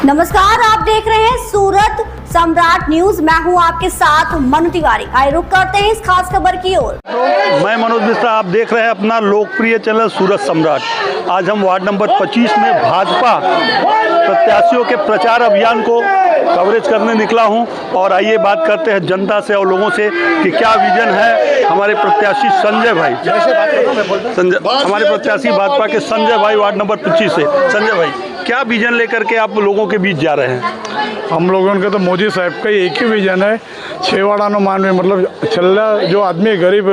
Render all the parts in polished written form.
नमस्कार, आप देख रहे हैं सूरत सम्राट न्यूज। मैं हूं आपके साथ मनु तिवारी। आइए रुक करते हैं इस खास खबर की ओर। मैं मनोज मिश्रा, आप देख रहे हैं अपना लोकप्रिय चैनल सूरत सम्राट। आज हम वार्ड नंबर 25 में भाजपा प्रत्याशियों के प्रचार अभियान को कवरेज करने निकला हूं और आइए बात करते हैं जनता से और लोगों से कि क्या विजन है हमारे प्रत्याशी संजय भाई। हमारे प्रत्याशी भाजपा के संजय भाई वार्ड नंबर 25 से। संजय भाई, क्या विजन लेकर के आप लोगों के बीच जा रहे हैं? हम लोगों के तो मोदी साहब का एक ही विजन है, छेवाड़ा मान में मतलब छल्ला जो आदमी गरीब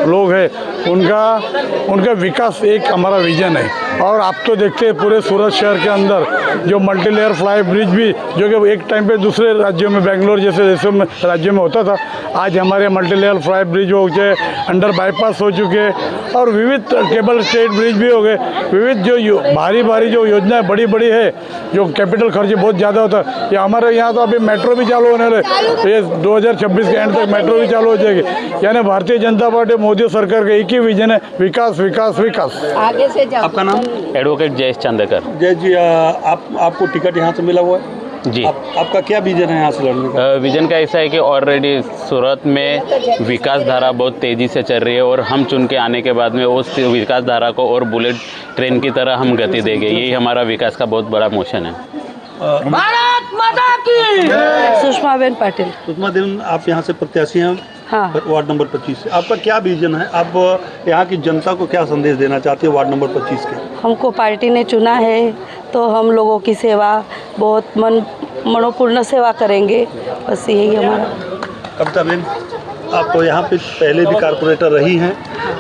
लोग हैं उनका विकास एक हमारा विजन है। और आप तो देखते हैं पूरे सूरत शहर के अंदर जो मल्टी लेयर फ्लाई ब्रिज भी जो कि एक टाइम पे दूसरे राज्यों में बेंगलोर जैसे देशों में राज्यों में होता था, आज हमारे मल्टी लेयर फ्लाई ब्रिज हो गए, अंडर बाईपास हो चुके हैं और विविध केबल स्टेट ब्रिज भी हो गए। विविध जो भारी जो योजनाएं बड़ी है, जो कैपिटल खर्च बहुत ज़्यादा होता है, ये हमारे यहाँ तो अभी मेट्रो भी चालू होने लगे। तो ये 2026 के एंड तक मेट्रो भी चालू हो जाएगी। यानी भारतीय जनता पार्टी मोदी सरकार का एक ही विजन है, विकास विकास विकास। आगे से जाओ। आपका नाम? एडवोकेट जयेश चांदेकर। जय जी, आपको टिकट यहाँ से मिला हुआ है जी। आपका क्या विजन है यहाँ से लड़ने का? विजन का ऐसा है कि ऑलरेडी सूरत में विकास धारा बहुत तेज़ी से चल रही है और हम चुन के आने के बाद में उस विकास धारा को और बुलेट ट्रेन की तरह हम गति देंगे। यही हमारा विकास का बहुत बड़ा मोशन है। भारत माता की। सुषमा बेन पाटिल। सुषमा देवन, आप यहाँ से प्रत्याशी हैं हाँ। वार्ड नंबर 25 से। आपका क्या विजन है? आप यहाँ की जनता को क्या संदेश देना चाहते हैं वार्ड नंबर 25 के? हमको पार्टी ने चुना है तो हम लोगों की सेवा बहुत मनोपूर्ण सेवा करेंगे, बस यही हमारा। कविता बेन, आप तो यहाँ पे पहले भी कारपोरेटर रही हैं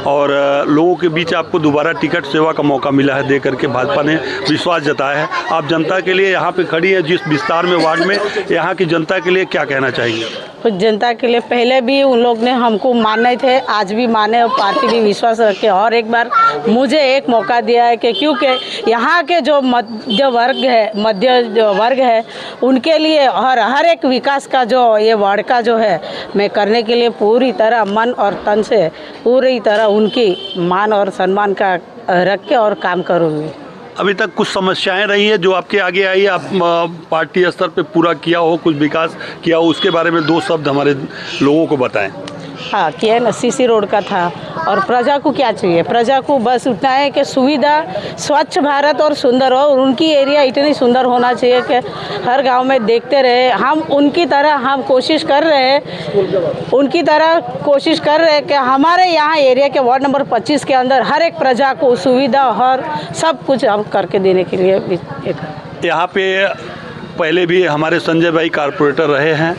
और लोगों के बीच आपको दोबारा टिकट सेवा का मौका मिला है, दे करके भाजपा ने विश्वास जताया है। आप जनता के लिए यहाँ पे खड़ी है जिस विस्तार में वार्ड में, यहाँ की जनता के लिए क्या कहना चाहेंगे? कुछ जनता के लिए पहले भी उन लोग ने हमको माने थे, आज भी माने और पार्टी भी विश्वास रखे और एक बार मुझे एक मौका दिया है कि क्योंकि यहाँ के जो मध्य वर्ग है उनके लिए हर एक विकास का जो ये वार्ड का जो है मैं करने के लिए पूरी तरह मन और तन से पूरी तरह उनकी मान और सम्मान का रख के और काम करूँगी। अभी तक कुछ समस्याएं रही है जो आपके आगे आई है, आप पार्टी स्तर पे पूरा किया हो, कुछ विकास किया हो, उसके बारे में 2 शब्द हमारे लोगों को बताएं। हाँ, किया ना, सीसी रोड का था। और प्रजा को क्या चाहिए? प्रजा को बस उतना है कि सुविधा, स्वच्छ भारत और सुंदर हो। और उनकी एरिया इतनी सुंदर होना चाहिए कि हर गांव में देखते रहे। हम उनकी तरह हम कोशिश कर रहे हैं, उनकी तरह कोशिश कर रहे हैं कि हमारे यहाँ एरिया के वार्ड नंबर 25 के अंदर हर एक प्रजा को सुविधा और सब कुछ हम करके देने के लिए। यहाँ पे पहले भी हमारे संजय भाई कारपोरेटर रहे हैं,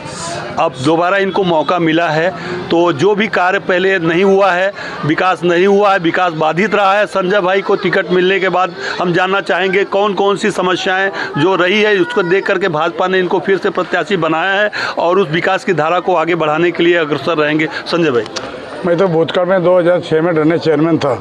अब दोबारा इनको मौका मिला है, तो जो भी कार्य पहले नहीं हुआ है, विकास नहीं हुआ है, विकास बाधित रहा है, संजय भाई को टिकट मिलने के बाद हम जानना चाहेंगे कौन कौन सी समस्याएं जो रही है उसको देख करके भाजपा ने इनको फिर से प्रत्याशी बनाया है और उस विकास की धारा को आगे बढ़ाने के लिए अग्रसर रहेंगे। संजय भाई, मैं तो भूतकाल में 2006 में ड्रेनेज चेयरमैन था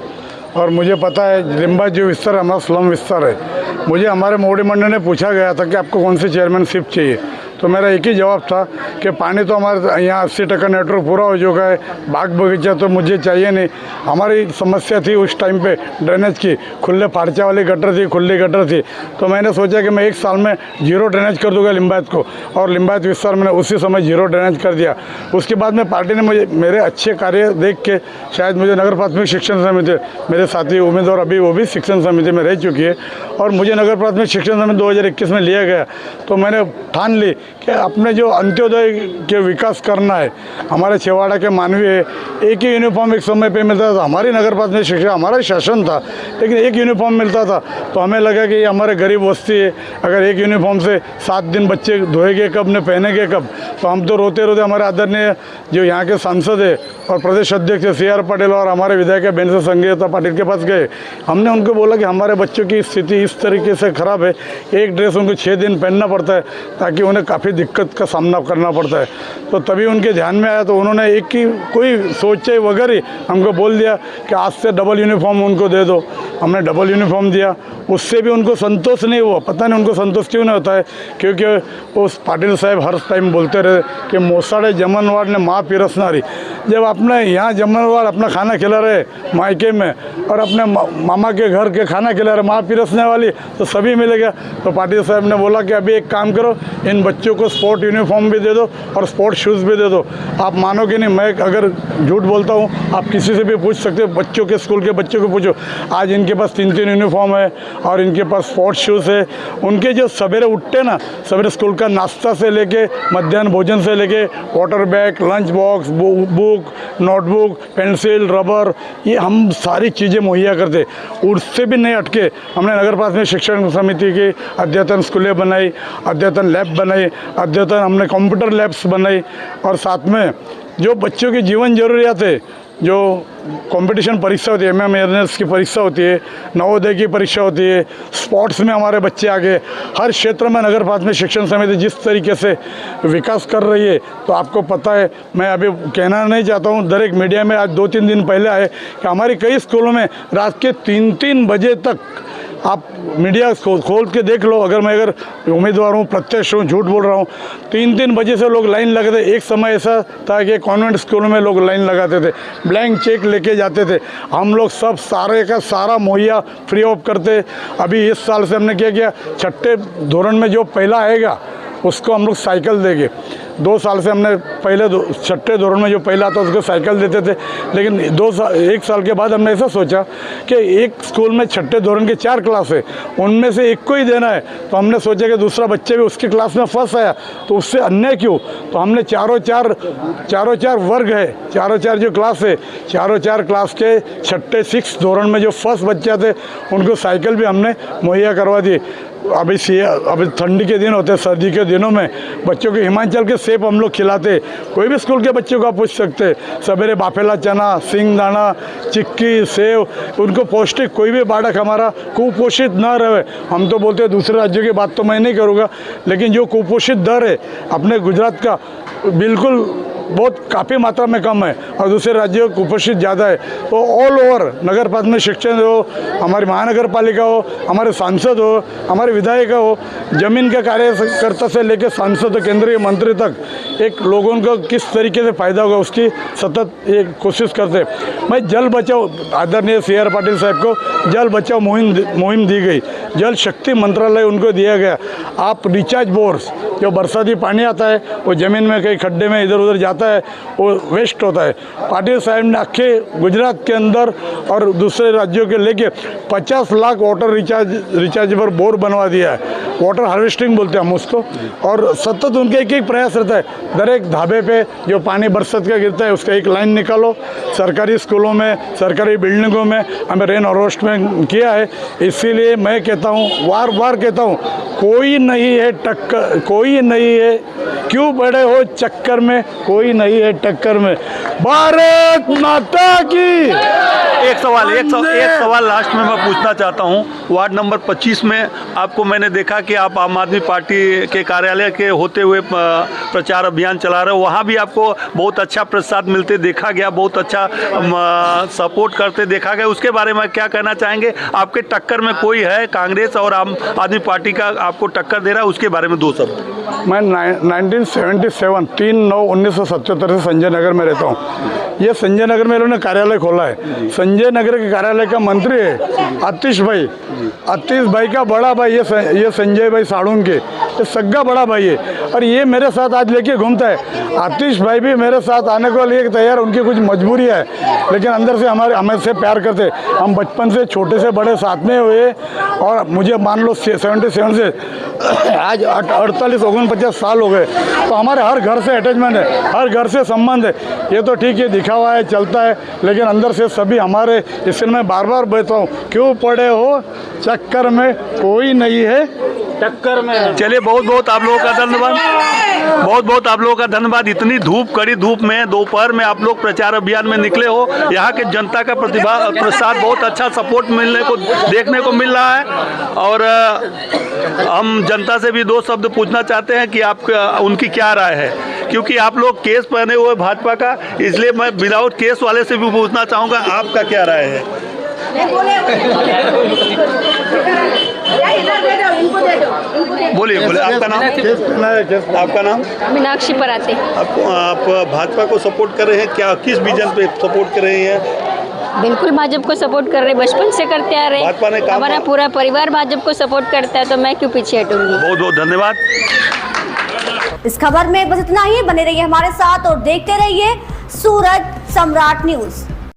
और मुझे पता है लिम्बा जो विस्तार हमारा स्लम विस्तार है। मुझे हमारे मोदी मंडल ने पूछा गया था कि आपको कौन सी चेयरमैनशिप चाहिए, तो मेरा एक ही जवाब था कि पानी तो हमारे यहाँ 80% नेटवर्क पूरा हो चुका है, बाग बगीचा तो मुझे चाहिए नहीं। हमारी समस्या थी उस टाइम पे ड्रेनेज की, खुले फार्चा वाली गटर थी, खुली गटर थी। तो मैंने सोचा कि मैं 1 साल में 0 ड्रेनेज कर दूंगा लिम्बायत को, और लिम्बायत विस्तार मैंने उसी समय 0 ड्रेनेज कर दिया। उसके बाद में पार्टी ने मुझे मेरे अच्छे कार्य देख के शायद मुझे नगर प्राथमिक शिक्षण समिति, मेरे साथी उम्मीदवार अभी वो भी शिक्षण समिति में रह चुकी है और मुझे नगर प्राथमिक शिक्षण समिति 2021 में लिया गया। तो मैंने ठान ली कि अपने जो अंत्योदय के विकास करना है। हमारे छेवाड़ा के मानवीय एक ही यूनिफॉर्म एक समय पे मिलता था, हमारी नगर प्राथमिक शिक्षा हमारा शासन था, लेकिन एक यूनिफॉर्म मिलता था। तो हमें लगा कि ये हमारे गरीब बस्ती है, अगर एक यूनिफॉर्म से 7 दिन बच्चे धोएंगे कब, ने पहनेंगे कब? तो हम तो रोते रोते हमारे आदरणीय जो यहाँ के सांसद है और प्रदेश अध्यक्ष CR पाटिल और हमारे विधायक बेनसा संगीता पाटिल के पास गए। हमने उनको बोला कि हमारे बच्चों की स्थिति इस तरीके से ख़राब है, एक ड्रेस उनको 6 दिन पहनना पड़ता है ताकि उन्हें काफ़ी दिक्कत का सामना करना पड़ता है। तो तभी उनके ध्यान में आया, तो उन्होंने एक ही कोई सोचे वगैरह ही हमको बोल दिया कि आज से डबल यूनिफॉर्म उनको दे दो। हमने डबल यूनिफॉर्म दिया, उससे भी उनको संतोष नहीं हुआ। पता नहीं उनको संतोष क्यों नहीं होता है, क्योंकि उस पाटिल साहब हर टाइम बोलते रहे कि मोसाड़े जमनवाड़ ने माँ पिरसनारी। जब अपने यहाँ जमनवाड़ अपना खाना खिला रहे मायके में और अपने मामा के घर के खाना खिला रहे माँ पिरसने वाली, तो सभी मिलेगा। तो पाटिल साहब ने बोला कि अभी एक काम करो, इन बच्चों को स्पोर्ट यूनिफॉर्म भी दे दो और स्पोर्ट शूज़ भी दे दो। आप मानोगे नहीं, मैं अगर झूठ बोलता हूँ, आप किसी से भी पूछ सकते हो, बच्चों के स्कूल के बच्चों को पूछो, आज इनके पास 3-3 यूनिफॉर्म है और इनके पास स्पोर्ट्स शूज़ है। उनके जो सवेरे उठते ना, सवेरे स्कूल का नाश्ता से लेके मध्याह्न भोजन से लेके water bag, lunch box, book, notebook, pencil, rubber, ये हम सारी चीज़ें मुहैया करते। उससे भी नहीं अटके, हमने नगर पास में शिक्षण समिति की अद्यतन स्कूलें बनाई, अद्यतन लैब बनाई, अद्यतन हमने कंप्यूटर लैब्स बनाई और साथ में जो बच्चों की जीवन जरूरियात है, जो कंपटीशन परीक्षा होती है, एमएमएस की परीक्षा होती है, नवोदय की परीक्षा होती है, स्पोर्ट्स में हमारे बच्चे आगे, हर क्षेत्र में नगर पालिका में शिक्षण समिति जिस तरीके से विकास कर रही है, तो आपको पता है, मैं अभी कहना नहीं चाहता हूँ, दरेक मीडिया में आज 2-3 दिन पहले आए कि हमारी कई स्कूलों में रात के 3-3 बजे तक, आप मीडिया खोल के देख लो, अगर उम्मीदवार हूँ, प्रत्यक्ष हूँ, झूठ बोल रहा हूँ, 3-3 बजे से लोग लाइन लगाते। एक समय ऐसा था कि कॉन्वेंट स्कूलों में लोग लाइन लगाते थे, ब्लैंक चेक लेके जाते थे, हम लोग सब सारे का सारा मुहैया फ्री ऑफ करते। अभी इस साल से हमने क्या किया, छठे धोरण में जो पहला आएगा उसको हम लोग साइकिल देंगे। 2 साल से हमने पहले छठे धोरण में जो पहला आता उसको साइकिल देते थे, लेकिन 1 साल के बाद हमने ऐसा सोचा कि एक स्कूल में छठे धोरण के 4 क्लास है, उनमें से एक को ही देना है। तो हमने सोचा कि दूसरा बच्चे भी उसकी क्लास में फर्स्ट आया तो उससे अन्याय क्यों, तो हमने चारों चार वर्ग है, चार जो क्लास है, चार क्लास के छठे 6 धोरण में जो फर्स्ट बच्चे थे उनको साइकिल भी हमने मुहैया करवा दी। अभी ठंडी के दिन होते हैं, सर्दी के दिनों में बच्चों के हिमाचल के सेब हम लोग खिलाते। कोई भी स्कूल के बच्चों को आप पूछ सकते, सवेरे बाफेला चना, सिंगदाना, चिक्की, सेव, उनको पौष्टिक, कोई भी बालक हमारा कुपोषित न रहे। हम तो बोलते हैं दूसरे राज्यों की बात तो मैं नहीं करूँगा, लेकिन जो कुपोषित दर है अपने गुजरात का बिल्कुल बहुत काफ़ी मात्रा में कम है और दूसरे राज्यों में कुपोषित ज़्यादा है। तो ऑल ओवर नगर पालिका में शिक्षण हो, हमारी महानगर पालिका हो, हमारे सांसद हो, हमारे विधायक हो, जमीन के कार्यकर्ता से लेकर सांसद केंद्रीय मंत्री तक, एक लोगों को किस तरीके से फ़ायदा होगा उसकी सतत एक कोशिश करते। मैं जल बचाओ, आदरणीय CR पाटिल साहब को जल बचाओ मुहिम दी गई, जल शक्ति मंत्रालय उनको दिया गया। आप रिचार्ज बोर्स, जो बरसाती पानी आता है वो ज़मीन में कहीं खड्डे में इधर उधर जाता है, वो वेस्ट होता है। पाटिल साहब ने आखे गुजरात के अंदर और दूसरे राज्यों के लेके 50 लाख वाटर रिचार्जेबल बोर बनवा दिया है, वाटर हार्वेस्टिंग बोलते हैं हम उसको। और सतत उनके एक प्रयास रहता है, दरेक ढाबे पे जो पानी बरसात का गिरता है उसका एक लाइन निकालो। सरकारी स्कूलों में, सरकारी बिल्डिंगों में हमें रेन हार्वेस्टमेंट किया है। इसीलिए मैं कहता हूँ, बार कहता हूँ, कोई नहीं है टक्कर, कोई नहीं है, क्यों पड़े हो चक्कर में, कोई नहीं है टक्कर में, भारत माता की। एक सवाल लास्ट में मैं पूछना चाहता हूं। वार्ड नंबर 25 में आपको मैंने देखा कि आप आम आदमी पार्टी के कार्यालय के होते हुए प्रचार अभियान चला रहे हो, वहां भी आपको बहुत अच्छा प्रतिसाद मिलते देखा गया, बहुत अच्छा सपोर्ट करते देखा गया। उसके बारे में क्या कहना चाहेंगे? आपके टक्कर में कोई है, कांग्रेस और आम आदमी पार्टी का आपको टक्कर दे रहा है, उसके बारे में 2 शब्द। मैं 1977 3/9/1977 से संजय नगर में रहता हूँ। ये संजय नगर में इन्होंने कार्यालय खोला है। संजय नगर के कार्यालय का मंत्री है आतिश भाई का बड़ा भाई, ये संजय भाई साड़ून के, ये सग्गा बड़ा भाई है और ये मेरे साथ आज लेके घूमता है। आतिश भाई भी मेरे साथ आने को लिए तैयार, उनकी कुछ मजबूरी है, लेकिन अंदर से हमें से प्यार करते। हम बचपन से छोटे से बड़े साथ में हुए और मुझे मान लो 77 से आज 48-49 साल हो गए, तो हमारे हर घर से अटैचमेंट है, हर घर से संबंध है। ये तो ठीक है, दिखावा है, चलता है, लेकिन अंदर से सभी हमारे। इसलिए मैं बार कहता हूँ, क्यों पड़े हो चक्कर में, कोई नहीं है टक्कर में। चलिए, बहुत आप लोगों का धन्यवाद, बहुत आप लोगों का धन्यवाद। इतनी कड़ी धूप में दोपहर में आप लोग प्रचार अभियान में निकले हो, यहाँ के जनता का प्रसाद बहुत अच्छा सपोर्ट देखने को मिल रहा है। और हम जनता से भी 2 शब्द पूछना चाहते हैं कि आप उनकी क्या राय है, क्योंकि आप लोग केस पहने हुए भाजपा का, इसलिए मैं विदाउट केस वाले से भी पूछना चाहूँगा, आपका क्या राय है? बोलिए बोलिए, आपका नाम? आपका नाम? मीनाक्षी पराते। आप भाजपा को सपोर्ट कर रहे हैं क्या? किस विजन पे सपोर्ट कर रहे हैं? बिल्कुल भाजपा को सपोर्ट कर रहे, बचपन से करते आ रहे। भाजपा ने काम- हमारा पूरा परिवार भाजपा को सपोर्ट करता है, तो मैं क्यों पीछे हटूंगी। बहुत बहुत धन्यवाद। इस खबर में बस इतना ही। बने रहिए हमारे साथ और देखते रहिए सूरत सम्राट न्यूज।